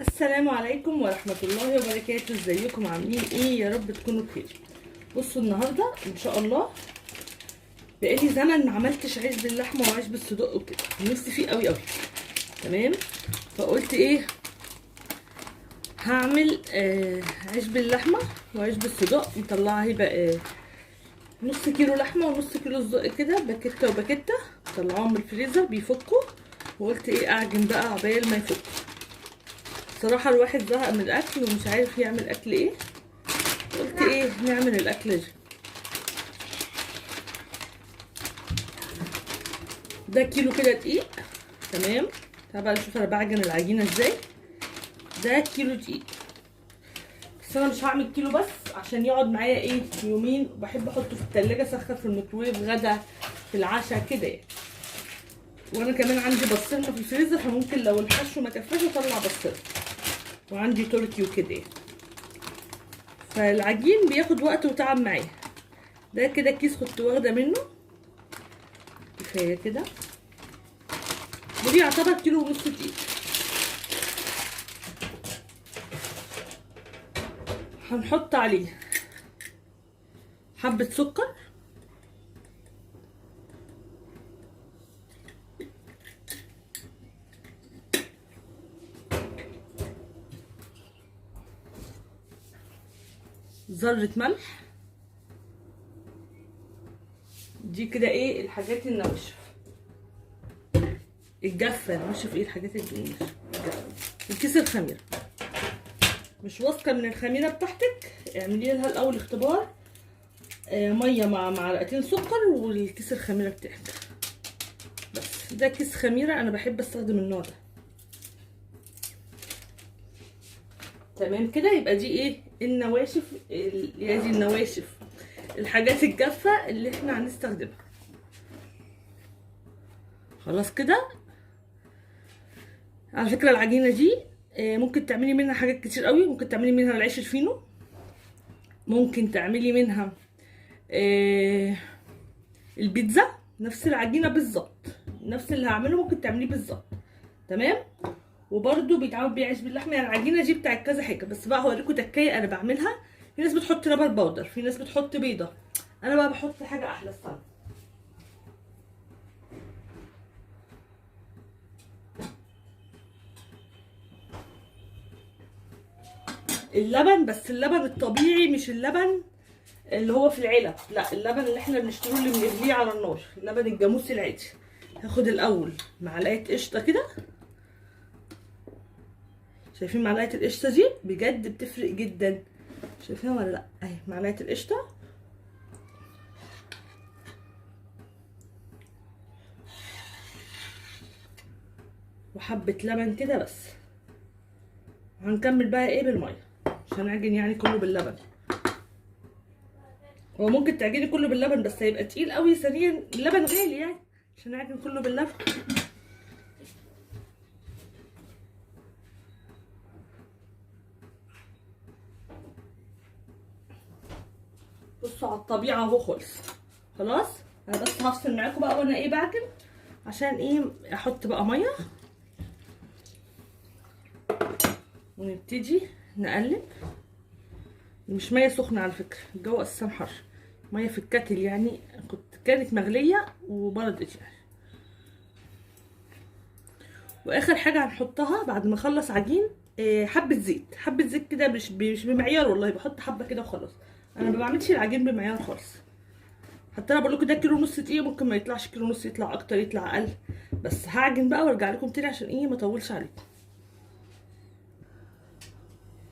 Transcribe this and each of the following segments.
السلام عليكم ورحمة الله وبركاته. ازيكم عاملين ايه؟ يا رب تكونوا بخير. بصوا النهارده ان شاء الله بقالي زمن ما عملتش عيش باللحمه وعيش بالصدق وكده، نفسي فيه قوي قوي. تمام، فقلت ايه هعمل عيش باللحمه وعيش بالصدق. مطلعه اهي بقى نص كيلو لحمه ونص كيلو صدق كده، باكيته وباكيته، طلعوهم من الفريزر بيفكوا. وقلت ايه اعجن بقى عبال ما يفكوا. صراحة الواحد زهق من الاكل ومش عارف يعمل اكل ايه، قلت ايه نعمل الاكله دي. ده كيلو كده دقيق. تمام، تعالى بقى نشوف انا بعجن العجينه ازاي. ده كيلو دقيق، بس انا مش هعمل كيلو بس عشان يقعد معايا ايه يومين، وبحب احطه في التلاجة اسخن في الميكرويف غدا في العشاء كده يعني. وانا كمان عندي بسطرمه في الفريزر، فممكن لو الحشو ما كفاش اطلع بسطرمه، وعندي تركي وكده يعني. فالعجين بياخد وقت وتعب معايا. ده كده كيس كنت واخده منه، كفايه كده. ودي يعتبر كيلو ونص دقيق. هنحط عليه حبه سكر، ذرة ملح. دي كده ايه الحاجات النواشف، الجافة نواشف، ايه الحاجات الجافة. الكيس الخميرة، مش واثقة من الخميرة بتاعتك، اعملي لها الاول اختبار. مية مع معلقتين سكر والكيس الخميرة بتاعك. بس ده كيس خميرة، انا بحب استخدم النوع ده. تمام كده، يبقى دي ايه النواشف، دي النواشف، الحاجات الجافة اللي احنا هنستخدمها. خلاص كده. على فكرة العجينة دي ممكن تعملي منها حاجات كتير قوي. ممكن تعملي منها العيش الفينو، ممكن تعملي منها البيتزا، نفس العجينة بالظبط، نفس اللي هعمله ممكن تعمليه بالظبط. تمام، وبرده بيتعمل بيه عيش باللحمه. يعني العجينه دي بتاعت كذا حاجه، بس بقى هوريكم تكايه انا بعملها. في ناس بتحط لبن بودر، في ناس بتحط بيضه، انا بقى بحط حاجه احلى. استنى، اللبن، بس اللبن الطبيعي مش اللبن اللي هو في العلب، لا اللبن اللي احنا بنشتروه اللي بنغليه على النار، اللبن الجاموسي العادي. هاخد الاول معلقه قشطه كده. شايفين معلقه القشطه دي بجد بتفرق جدا، شايفينها ولا لا؟ اهي معلقه القشطه، وحبه لبن كده بس. هنكمل بقى ايه بالميه، مش هنعجن يعني كله باللبن. هو ممكن تعجني كله باللبن بس هيبقى تقيل قوي ثانيا، اللبن غالي يعني، عشان نعجن كله باللبن. بصوا على الطبيعه اهو خلص. خلاص، انا بس هفصل معاكم بقى وانا ايه بعجن، عشان ايه احط بقى ميه ونبتدي نقلب. مش ميه سخنه على فكره، الجو اساسا حر، ميه في الكاتل يعني، كانت مغليه وبردت يعني. واخر حاجه هنحطها بعد ما اخلص عجين حبه زيت. حبه زيت كده، مش بمعيار والله، بحط حبه كده وخلاص. انا ما بعملش العجين بمعيار خالص. حتى انا بقول لكم ده كيلو ونص دقيق، ممكن ما يطلعش كيلو ونص، يطلع اكتر يطلع اقل. بس هعجن بقى وارجع لكم تاني عشان ايه ما اطولش عليكم.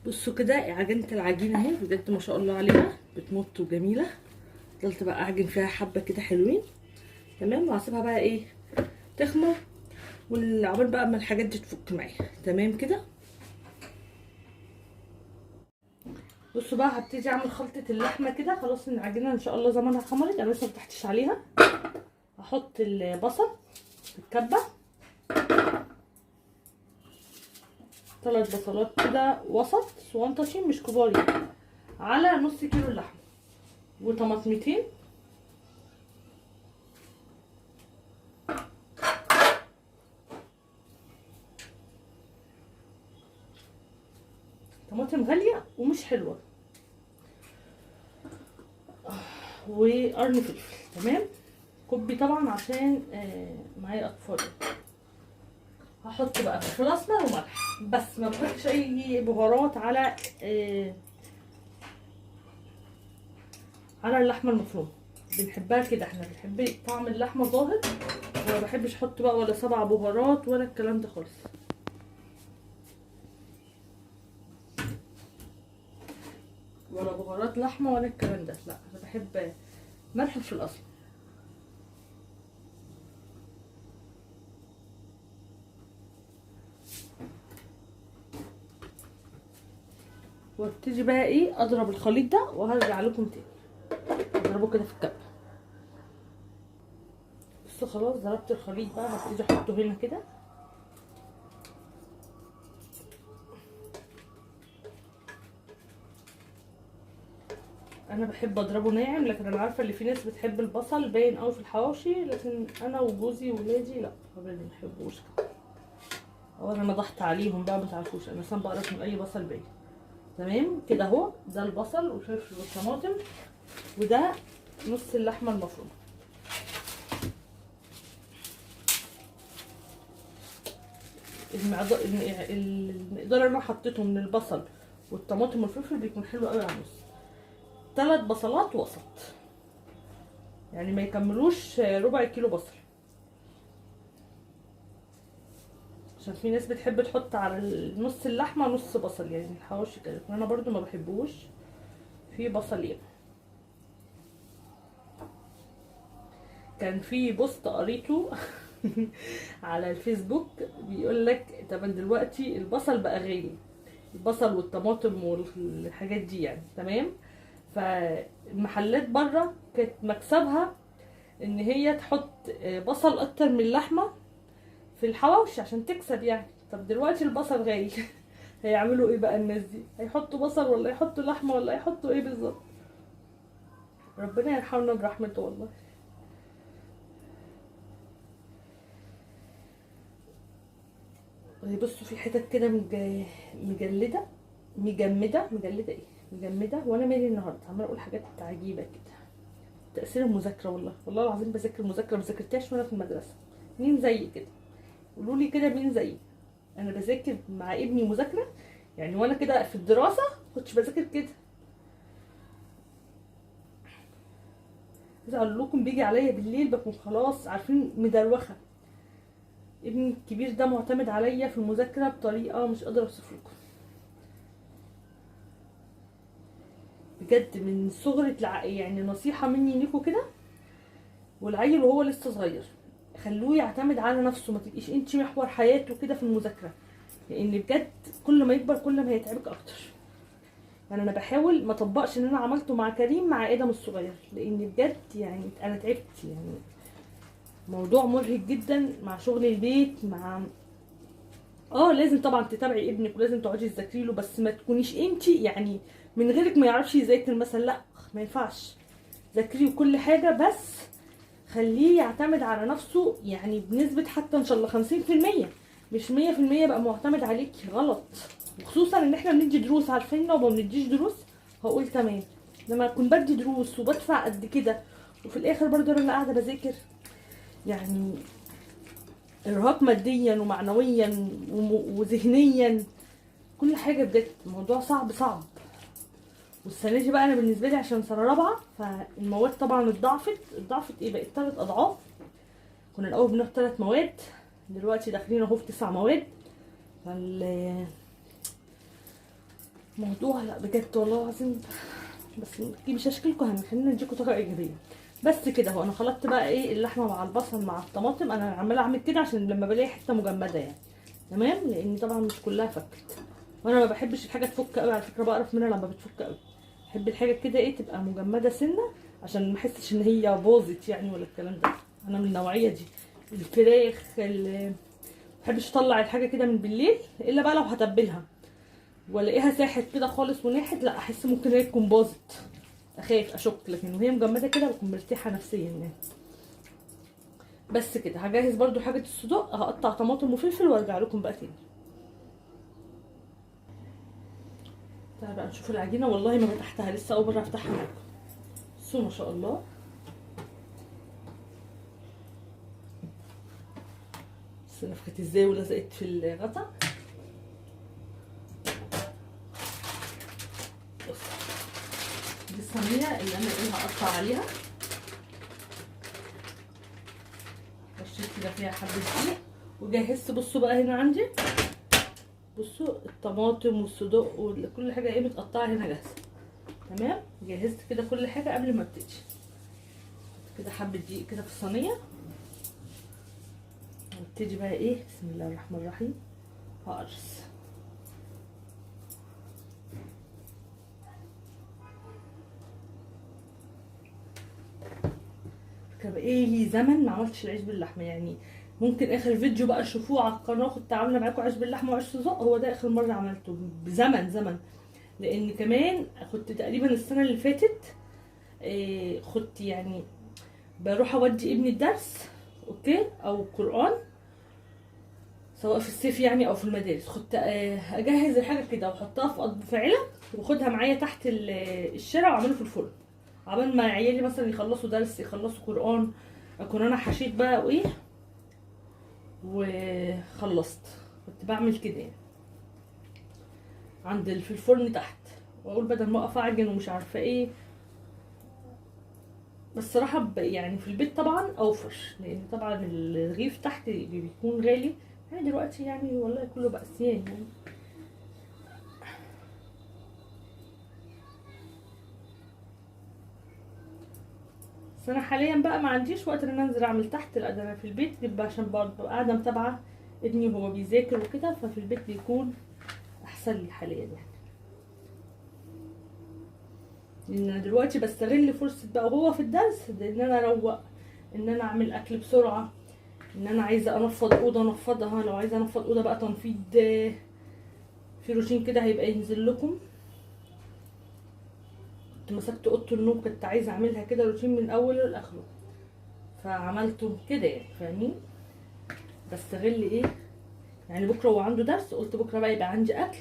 بصوا كده عجنت العجينه اهي، بجد ما شاء الله عليها بتمط وجميله. فضلت بقى اعجن فيها حبه كده حلوين. تمام، وهسيبها بقى ايه تخمر، والعقبال بقى اما الحاجات دي تفك معايا. تمام كده. بصوا بقى هبتدي اعمل خلطه اللحمه كده. خلاص العجينه ان شاء الله زمانها خمرت، انا لسه مفتحتش عليها. هحط البصل في الكبه، 3 بصلات كده وسط صوانطشين مش كبار يعني، على نص كيلو اللحمه، وطماطمتين، طماطم غاليه ومش حلوه، وقرن فلفل. تمام، كوبي طبعا عشان معايا اطفال. هحط بقى فلفل اسمر وملح بس، ما بحطش اي بهارات على اللحمه المفرومه. بنحبها كده، احنا بنحب طعم اللحمه ظاهر، وما بحبش احط بقى ولا 7 بهارات ولا الكلام ده خالص. ولا بهارات لحمه ولا الكلام ده، لا انا بحب ملح في الاصل. وابتدي بقى ايه اضرب الخليط ده، وهرجع لكم تاني اضربه كده في الكبه. بصوا خلاص ضربت الخليط بقى، هبتدي احطه هنا كده. انا بحب اضربه ناعم، لكن انا عارفه ان في ناس بتحب البصل باين قوي في الحواوشي، لكن انا وجوزي وولادي لا، ما بنحبوش كده. او انا نضحت عليهم بقى، ما تعرفوش انا اصلا بقرف من اي بصل باين. تمام كده اهو، ده البصل والفلفل والطماطم، وده نص اللحمه المفرومه. المقدار اللي انا حطيته من البصل والطماطم والفلفل بيكون حلو قوي على النص. 3 بصلات وسط، يعني ما يكملوش ربع كيلو بصل، عشان في ناس بتحب تحط على نص اللحمه نص بصل، يعني الحواوشي كده، انا برضو ما بحبوش في بصلين. كان في بوست قريته على الفيسبوك بيقول لك طب دلوقتي البصل بقى غالي، البصل والطماطم والحاجات دي يعني. تمام، فالمحلات بره كانت مكسبها ان هي تحط بصل اكتر من اللحمه في الحواوشي عشان تكسب يعني. طب دلوقتي البصل غالي هيعملوا ايه بقى الناس دي؟ هيحطوا بصل ولا يحطوا لحمه ولا يحطوا ايه بالظبط؟ ربنا يرحمنا برحمته والله. بصوا في حتت كده مجلده مجمده ايه، مجمده، وانا مالي النهارده عماله اقول حاجات عجيبه كده. تاثير المذاكره، والله العظيم بذاكر مذاكره ما ذاكرتهاش وانا في المدرسه. مين زيي كده؟ قولوا لي كده مين زيي. انا بذاكر مع ابني مذاكره يعني، وانا كده في الدراسه كنتش بذاكر كده. عايزه اقول لكم بيجي عليا بالليل بكون خلاص عارفين مدروخه. ابني الكبير ده معتمد عليا في المذاكره بطريقه مش قادره اوصف لكم بجد، من صغر يعني نصيحه مني ليكم كده. والعيل وهو لسه صغير خلوه يعتمد على نفسه، ما تبقيش انت محور حياته كده في المذاكره، لان بجد كل ما يكبر كل ما هيتعبك اكتر. يعني انا بحاول ما اطبقش ان انا عملته مع كريم مع ادم الصغير، لان بجد يعني انا تعبت يعني. موضوع مرهق جدا مع شغل البيت، مع لازم طبعا تتابعي ابنك ولازم تقعدي تذاكري له، بس ما تكونيش انت يعني من غيرك ما يعرفش يذاكر مثلا، لا ما ينفعش. ذاكري وكل حاجه، بس خليه يعتمد على نفسه يعني بنسبه حتى ان شاء الله 50%، مش 100% بقى معتمد عليكي، غلط. وخصوصا ان احنا بندي دروس، عارفين لو ما بنديش دروس هقول تمام، لما اكون بدي دروس وبدفع قد كده وفي الاخر برضه انا اللي قاعده بذاكر، يعني ارهاق ماديا ومعنويا وذهنيا، كل حاجه بجد الموضوع صعب صعب. والسنه دي بقى انا بالنسبه لي عشان سنه رابعه، فالمواد طبعا اتضاعفت ايه، بقت 3 اضعاف. كنا الاول بناخد 3 مواد، دلوقتي داخلين اهو في 9 مواد. موضوع لا بجد والله العظيم، بس مش هشكلكم هم، خلينا نديكم طاقه ايجابيه. بس كده اهو انا خلطت بقى ايه اللحمه مع البصل مع الطماطم، انا عماله اعمل كده عشان لما بلاقي حته مجمده يعني. تمام، لان طبعا مش كلها فكت، وانا ما بحبش الحاجه تفك قوي على فكره، بقرف منها لما بتفك قوي. بحب الحاجه كده ايه تبقى مجمده سنه، عشان ما احسش ان هي باظت يعني ولا الكلام ده. انا من النوعيه دي. الفراخ ما بحبش اطلع الحاجه كده من بالليل الا بقى لو هتبلها والاقيها ساحت كده خالص وناحت، لا احس ممكن هي تكون باظت، اخاف اشك، لكن وهي مجمده كده بكون مرتاحه نفسيا يعني. بس كده هجهز برضو حاجه الصدوق، هقطع طماطم وفلفل وارجع لكم بقى تاني. تعالوا بقى نشوف العجينه. والله ما فتحتها لسه، اول مره افتحها معاكم. بصوا ما شاء الله. بس نفخت ازاي ولزقت في الغطا. دي الصينيه اللي انا ايه هقطع عليها. رشيت كده فيها حبه دقيق وجهزت. بصوا بقى هنا عندي، بصوا الطماطم والصدق وكل حاجه ايه متقطعه هنا جاهزه. تمام. جهزت كده كل حاجه قبل ما ابتدي. كده حبه دقيق كده في الصينيه. هبتدي بقى ايه، بسم الله الرحمن الرحيم، هقرص. كان ايه لي زمن ما عملتش العيش باللحمه، يعني ممكن اخر فيديو بقى تشوفوه على القناه كنت عامله معاكم عيش باللحمه وعيش صدق، هو ده اخر مره عملته بزمن. لان كمان كنت تقريبا السنه اللي فاتت كنت يعني بروح اودي ابني الدرس، اوكي، او قران، سواء في الصيف يعني او في المدارس. كنت اجهز الحاجه كده واحطها في علب واخدها معايا تحت الشارع واعمله في الفرن، عبال ما عيالي مثلا يخلصوا درس يخلصوا قران اكون انا حشيت بقى وايه وخلصت. كنت بعمل كده يعني عند في الفرن تحت، واقول بدل ما اقف اعجن ومش عارفه ايه. بس صراحه يعني في البيت طبعا اوفر، لان طبعا الرغيف تحت بيكون غالي. يعني دلوقتي يعني والله كله بقى سيان يعني. بس انا حاليا بقى ما عنديش وقت ان انا انزل اعمل تحت، لا ده انا في البيت بيبقى عشان ببقى قاعده متابعه ابني وهو بيذاكر وكده، ففي البيت بيكون احسن لي حاليا يعني. لان انا دلوقتي بستغل فرصه بقى وهو في الدرس ان انا اروق، ان انا اعمل اكل بسرعه، ان انا عايزه انفض اوضه انفضها. لو عايزه انفض اوضه بقى تنفيض في روتين كده هيبقى ينزل لكم. كنت مسكت اوضه النوم كنت عايزه اعملها كده روتين من اوله لاخره، فعملته كده يعني فاهمين. بستغل ايه يعني، بكره هو عنده درس قلت بكره بقى يبقى عندي اكل،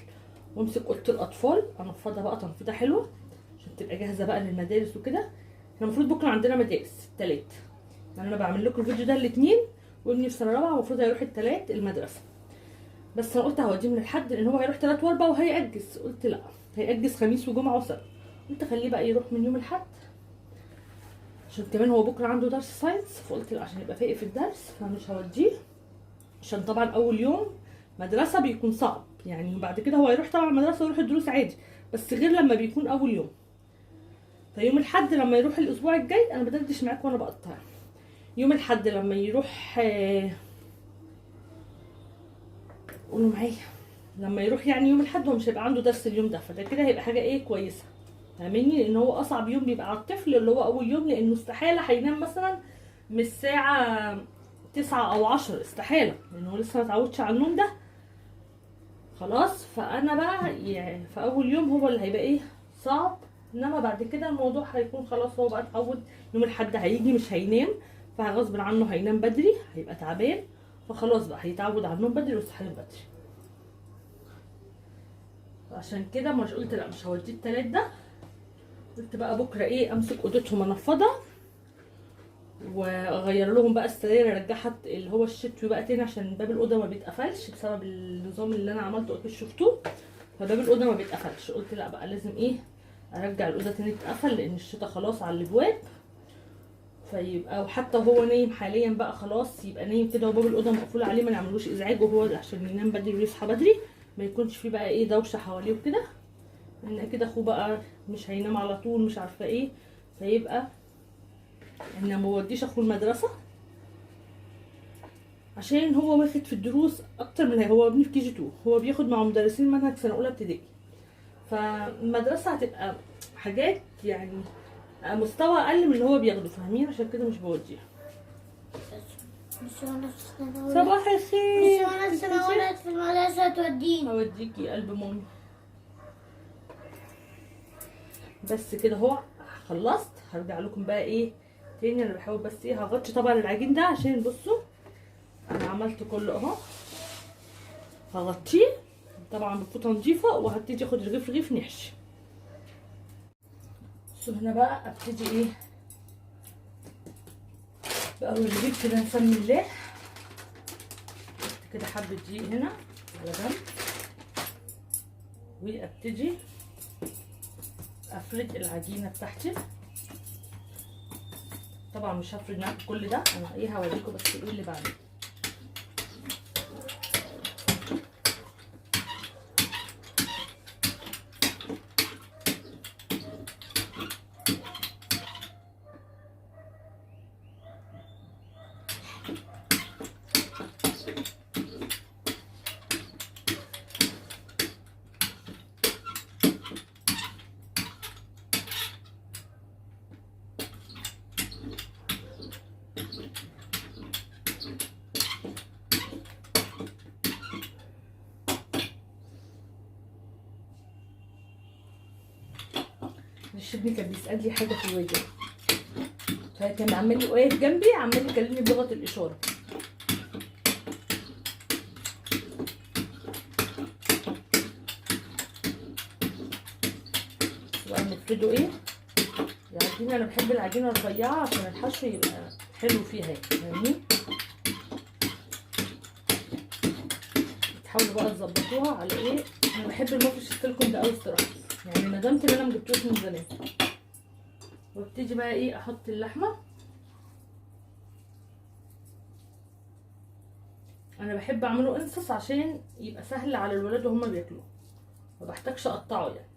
وامسك اوضه الاطفال انفضها بقى تنفيضه حلوه عشان تبقى جاهزه بقى للمدارس وكده. احنا المفروض بكره عندنا مدارس التلات، يعني انا بعمل لكم الفيديو ده الاثنين، وابني في سنه رابعه المفروض هيروح التلات المدرسه. بس انا قلت هوديه من الحد لان هو هيروح تلات واربع وهيأجز. قلت لا، هيأجز خميس وجمعه وسبت، قلت خليه بقى يروح من يوم الحد عشان كمان هو بكره عنده درس ساينس. فقلت لا عشان يبقى فايق في الدرس فمش هوديه، عشان طبعا اول يوم مدرسه بيكون صعب يعني. وبعد كده هو هيروح طبعا المدرسه ويروح الدروس عادي، بس غير لما بيكون اول يوم. فيوم الحد لما يروح الاسبوع الجاي، انا بدردش معاكم وانا بقطع. يوم الحد لما يروح قولوا معايا، لما يروح يعني يوم الحد هو مش هيبقى عنده درس اليوم ده، فده كده هيبقى حاجه ايه كويسه فاهميني. لان هو اصعب يوم بيبقى على الطفل اللي هو اول يوم، لانه استحاله هينام مثلا من الساعه 9 او 10، استحاله، لانه هو لسه ما اتعودش على النوم ده خلاص. فانا بقى يعني في اول يوم هو اللي هيبقى ايه صعب، انما بعد كده الموضوع هيكون خلاص هو بقى اتعود. يوم الحد هيجي مش هينام، فغصب عنه هينام بدري، هيبقى تعبان، فخلاص بقى هيتعود على النوم بدري ويصحى بدري. عشان كده مش قلت لا مش هوديه التلات ده، قلت بقى بكره ايه امسك اوضتهم انفضها واغير لهم بقى السراير، ارجعها اللي هو الشتوي بقى تاني، عشان باب الاوضه ما بيتقفلش بسبب النظام اللي انا عملته اكيد شفتوه. فباب الاوضه ما بيتقفلش، قلت لا بقى لازم ايه ارجع الاوضه تاني تتقفل، لان الشتا خلاص على الابواب. فيبقى وحتى وهو نايم حاليا بقى خلاص يبقى نايم كده وباب الاوضه مقفول عليه، ما نعملوش ازعاج وهو عشان ينام بدري ويصحى بدري، ما يكونش فيه بقى ايه دوشه حواليه وكده، لان اكيد اخوه بقى مش هينام على طول مش عارفه ايه. فيبقى ان ما اوديش اخوه المدرسه عشان هو واخد في الدروس اكتر من هو ابني في كي جي 2، هو بياخد مع مدرسين منهج سنه اولى ابتدائي، فالمدرسه هتبقى حاجات يعني مستوى اقل من اللي هو بياخده فاهمين. عشان كده مش بوديها. صباح الخير. مش وانا السنة ولد في المدرسة توديني. هوديكي قلب مامي. بس كده اهو خلصت. هرجع لكم بقى ايه تاني. انا بحاول بس ايه هغطي طبعا العجين ده عشان بصوا انا عملت كله اهو، هغطيه طبعا بفوطه نضيفه، وهبتدي اخد رغيف رغيف نحشي. بصوا هنا بقى ابتدي ايه باول رغيف كده، نسمي الله كده حبه دقيق هنا على جنب، وابتدي افرد العجينه بتاعتي. طبعا مش هفرد معاكم كل ده، انا ايه هوريكم بس ايه اللي بعمله. ابني كان بيسأل لي حاجه في الواجب، فكان عمال واقف جنبي عمال يكلمني بلغه الاشاره. بقى نفرده ايه العجينه. انا بحب العجينه رفيعه عشان الحشو يبقى حلو فيها، فاهمين؟ تحاولوا بقى تظبطوها على ايه. انا بحب المفرش السيليكون ده قوي الصراحه، يعني ندمت ان انا ما جبتوش من زمان. وابتدي بقى ايه احط اللحمه. انا بحب اعمله انصص عشان يبقى سهل على الولاد وهما بياكلوه، ما بحتاجش اقطعه يعني.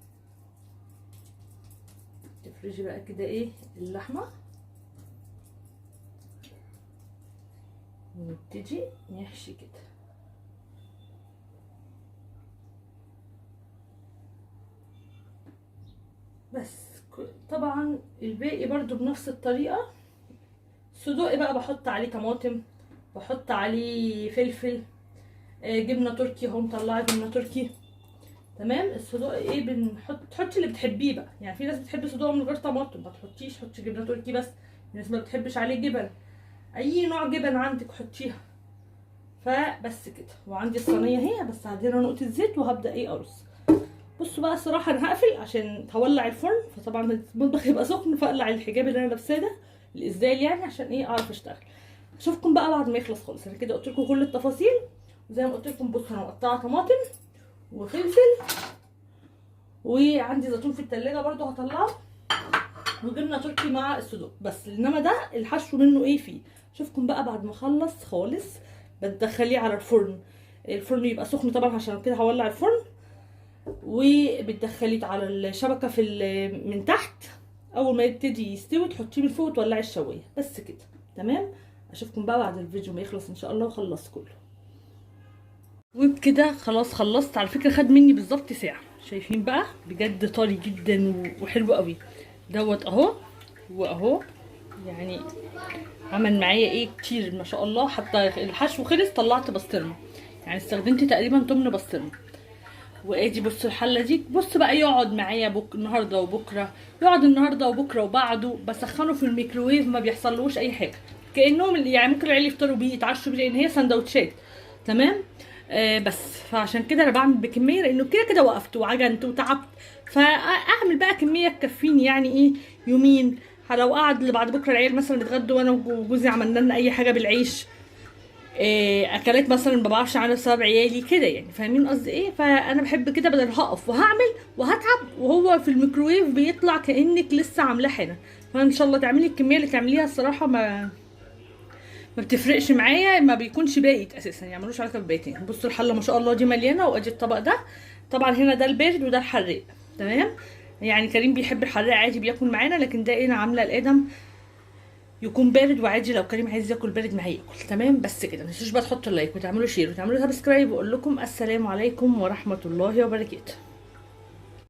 تفرجي بقى كده ايه اللحمه، ونبتدي نحشي كده. بس طبعا الباقي برضو بنفس الطريقه. صدوقي بقى بحط عليه طماطم، بحط عليه فلفل، جبنه تركي اهو مطلعه جبنه تركي. تمام. الصدوق ايه تحطي اللي بتحبيه بقى، يعني في ناس بتحب صدوق من غير طماطم ما تحطيش، حطي جبنه تركي بس. في ناس ما بتحبش عليه جبن، اي نوع جبن عندك حطيها. فبس كده. وعندي الصينيه اهي، بس هدينا نقطه زيت وهبدا ايه ارص. بصوا بقى الصراحه انا هقفل عشان هولع الفرن، فطبعا المطبخ يبقى سخن، فاقلع الحجاب اللي انا لابساه ده الازاي يعني عشان ايه اعرف اشتغل. اشوفكم بقى بعد ما يخلص خالص. انا كده قلت لكم كل التفاصيل، وزي ما قلت لكم بصوا انا مقطعه طماطم وفلفل، وعندي زيتون في التلاجة برضو هطلعه، وجبنه تركي مع الصدوق بس. انما ده الحشو منه ايه فيه. اشوفكم بقى بعد ما اخلص خالص. بتدخليه على الفرن، الفرن يبقى سخن طبعا عشان كده هولع الفرن. وبتدخليه على الشبكه من تحت، اول ما يبتدي يستوي تحطيه من فوق وتولعي الشوايه بس كده. تمام. اشوفكم بقى بعد الفيديو ما يخلص ان شاء الله وخلص كله. وبكده خلاص خلصت. على فكره خد مني بالظبط ساعه. شايفين بقى بجد طري جدا وحلو قوي دوت اهو واهو، يعني عمل معايا ايه كتير ما شاء الله. حتى الحشو خلص طلعت بسطرمه، يعني استخدمت تقريبا تمن بسطرمه. وادي بصوا الحله دي. بص بقى يقعد معايا النهارده وبكره، يقعد النهارده وبكره وبعده. بسخنه في الميكروويف ما بيحصلوش اي حاجه، كانهم يعني ممكن العيال يفطروا بيه يتعشوا بيه لان هي سندوتشات. تمام. بس فعشان كده انا بعمل بكميه، لانه كده كده وقفت وعجنت وتعبت، فاعمل بقى كميه تكفيني يعني ايه يومين. لو قعد لبعد بكره العيال مثلا يتغدوا وانا وجوزي عملنا لنا اي حاجه بالعيش، اكلات مثلا ما بعرفش عنها بسبب عيالي كده، يعني فاهمين قصدي ايه. فانا بحب كده، بدل هقف وهعمل وهتعب وهو في الميكروويف بيطلع كانك لسه عاملاه حالا. فان شاء الله تعملي الكميه اللي تعمليها الصراحه ما بتفرقش معايا، ما بيكونش بايت اساسا، يعني ملوش علاقه ببايتين. بصوا الحله ما شاء الله دي مليانه، وادي الطبق ده. طبعا هنا ده البارد وده الحراق. تمام. يعني كريم بيحب الحراق عادي بياكل معانا، لكن ده انا عامله الادم يكون بارد وعادي، لو كريم عايز ياكل بارد معاه ياكل. تمام. بس كده. ما تنسوش بقى تحطوا اللايك وتعملوا شير وتعملوا سبسكرايب، واقول لكم السلام عليكم ورحمه الله وبركاته.